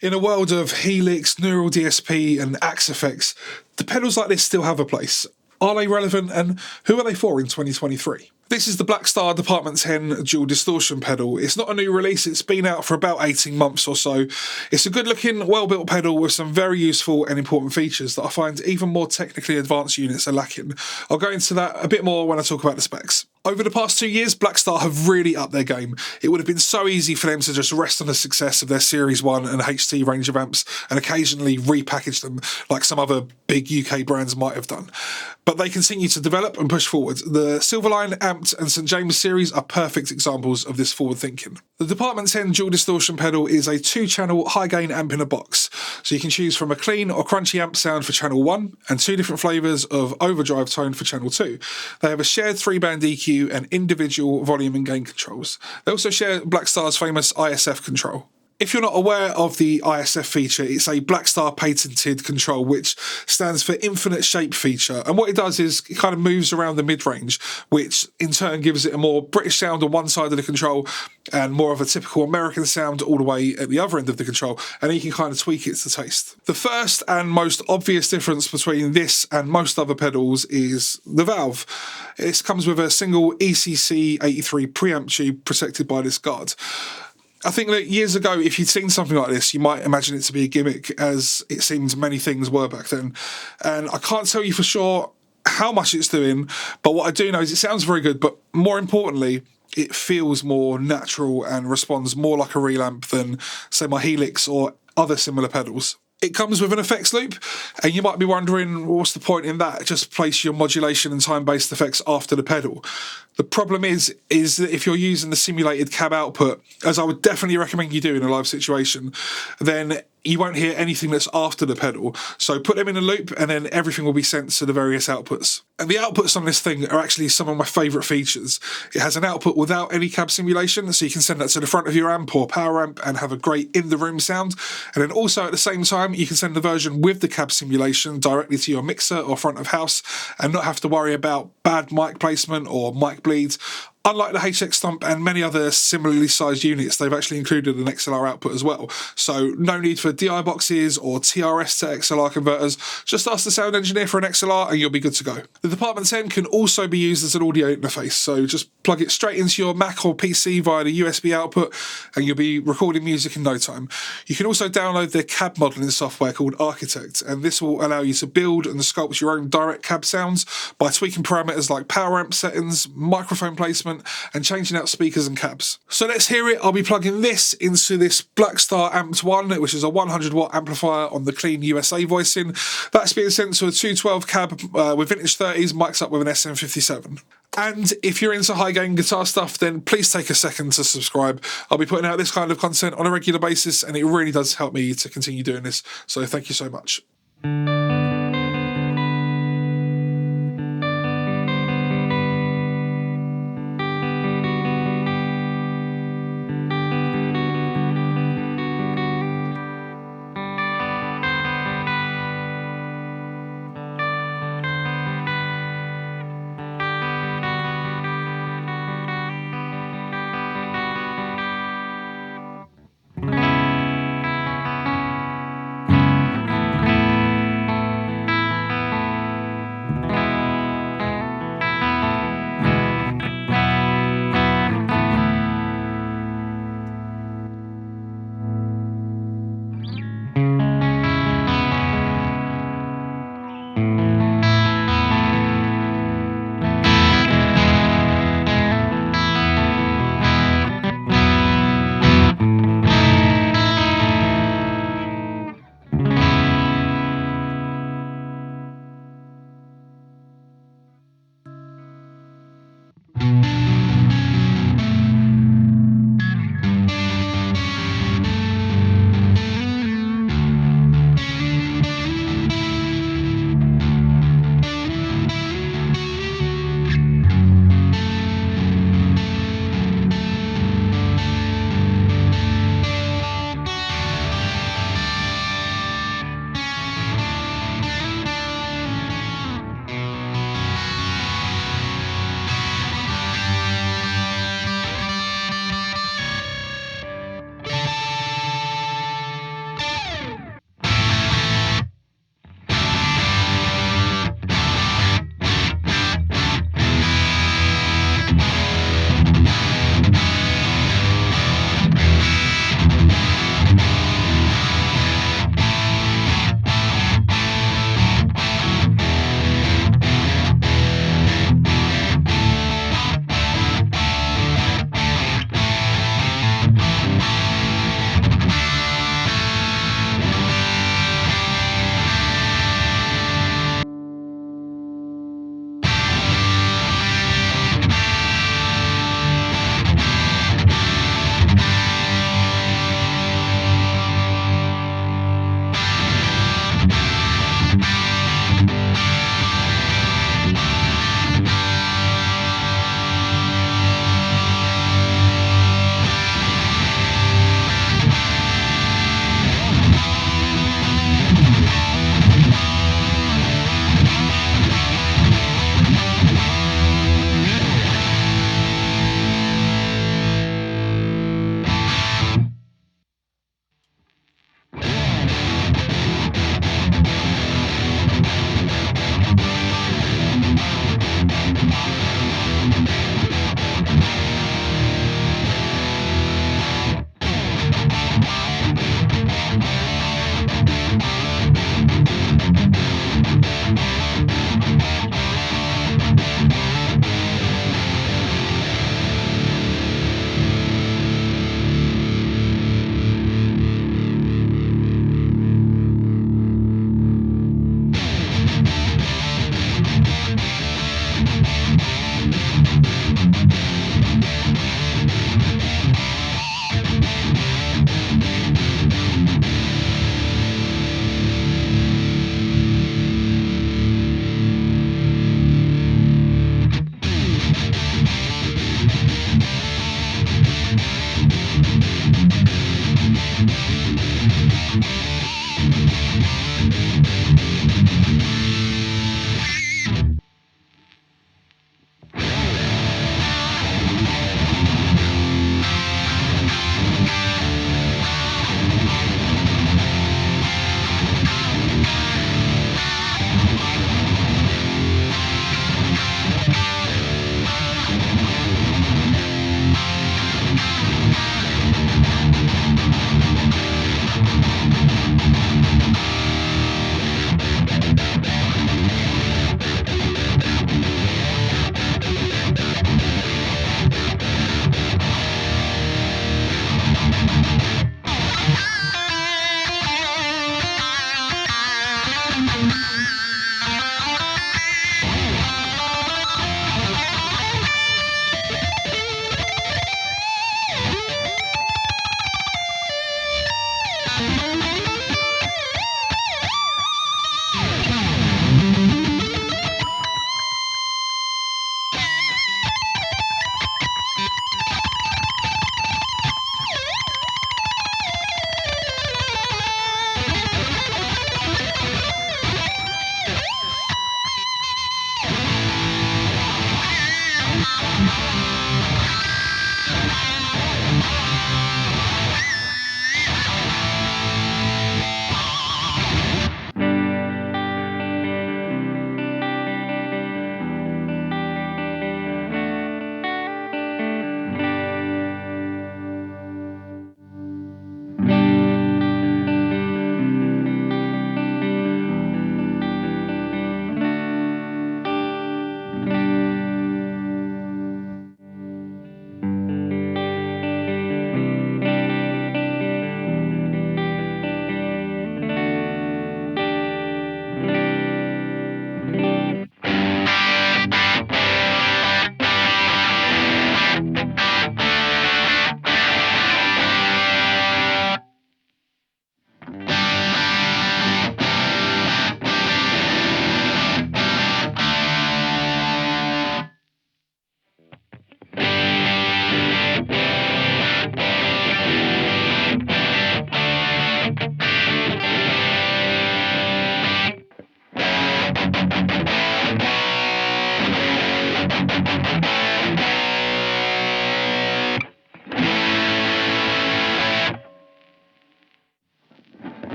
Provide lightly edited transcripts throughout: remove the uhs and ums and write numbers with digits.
In a world of Helix, Neural DSP and Axe effects, do pedals like this still have a place? Are they relevant, and who are they for in 2023? This is the Blackstar Dept 10 dual distortion pedal. It's not a new release, it's been out for about 18 months or so. It's a good looking, well built pedal with some very useful and important features that I find even more technically advanced units are lacking. I'll go into that a bit more when I talk about the specs. Over the past 2 years, Blackstar have really upped their game. It would have been so easy for them to just rest on the success of their Series 1 and HT range of amps and occasionally repackage them like some other big UK brands might have done. But they continue to develop and push forward. The Silverline, Amped and St James series are perfect examples of this forward thinking. The Dept 10 dual distortion pedal is a 2-channel high-gain amp in a box. So you can choose from a clean or crunchy amp sound for channel 1 and 2 different flavours of overdrive tone for channel 2. They have a shared 3-band EQ and individual volume and gain controls. They also share Blackstar's famous ISF control. If you're not aware of the ISF feature, it's a Blackstar patented control which stands for Infinite Shape Feature. And what it does is it kind of moves around the mid-range, which in turn gives it a more British sound on one side of the control and more of a typical American sound all the way at the other end of the control. And then you can kind of tweak it to taste. The first and most obvious difference between this and most other pedals is the valve. It comes with a single ECC 83 preamp tube protected by this guard. I think that years ago, if you'd seen something like this, you might imagine it to be a gimmick, as it seems many things were back then. And I can't tell you for sure how much it's doing, but what I do know is it sounds very good, but more importantly, it feels more natural and responds more like a real amp than, say, my Helix or other similar pedals. It comes with an effects loop, and you might be wondering, what's the point in that? Just place your modulation and time-based effects after the pedal. The problem is that if you're using the simulated cab output, as I would definitely recommend you do in a live situation, then you won't hear anything that's after the pedal. So put them in a loop and then everything will be sent to the various outputs. And the outputs on this thing are actually some of my favourite features. It has an output without any cab simulation, so you can send that to the front of your amp or power amp and have a great in-the-room sound. And then also at the same time, you can send the version with the cab simulation directly to your mixer or front of house and not have to worry about bad mic placement or mic bleeds. Unlike the HX Stomp and many other similarly sized units, they've actually included an XLR output as well. So no need for DI boxes or TRS to XLR converters. Just ask the sound engineer for an XLR and you'll be good to go. The Dept 10 can also be used as an audio interface. So just plug it straight into your Mac or PC via the USB output and you'll be recording music in no time. You can also download their cab modelling software called Architect, and this will allow you to build and sculpt your own direct cab sounds by tweaking parameters like power amp settings, microphone placement, and changing out speakers and cabs. So let's hear it. I'll be plugging this into this Blackstar Amped 1, which is a 100 watt amplifier on the clean USA voicing. That's being sent to a 212 cab with vintage 30s, mic'd up with an SM57. And if you're into high gain guitar stuff, then please take a second to subscribe. I'll be putting out this kind of content on a regular basis, and it really does help me to continue doing this. So thank you so much.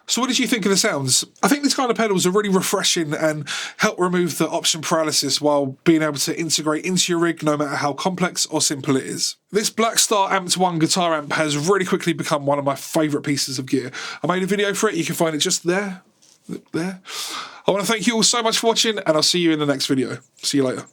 So what did you think of the sounds? I think these kind of pedals are really refreshing and help remove the option paralysis while being able to integrate into your rig no matter how complex or simple it is. This Blackstar Amped 1 guitar amp has really quickly become one of my favourite pieces of gear. I made a video for it, you can find it just there. I want to thank you all so much for watching, and I'll see you in the next video. See you later.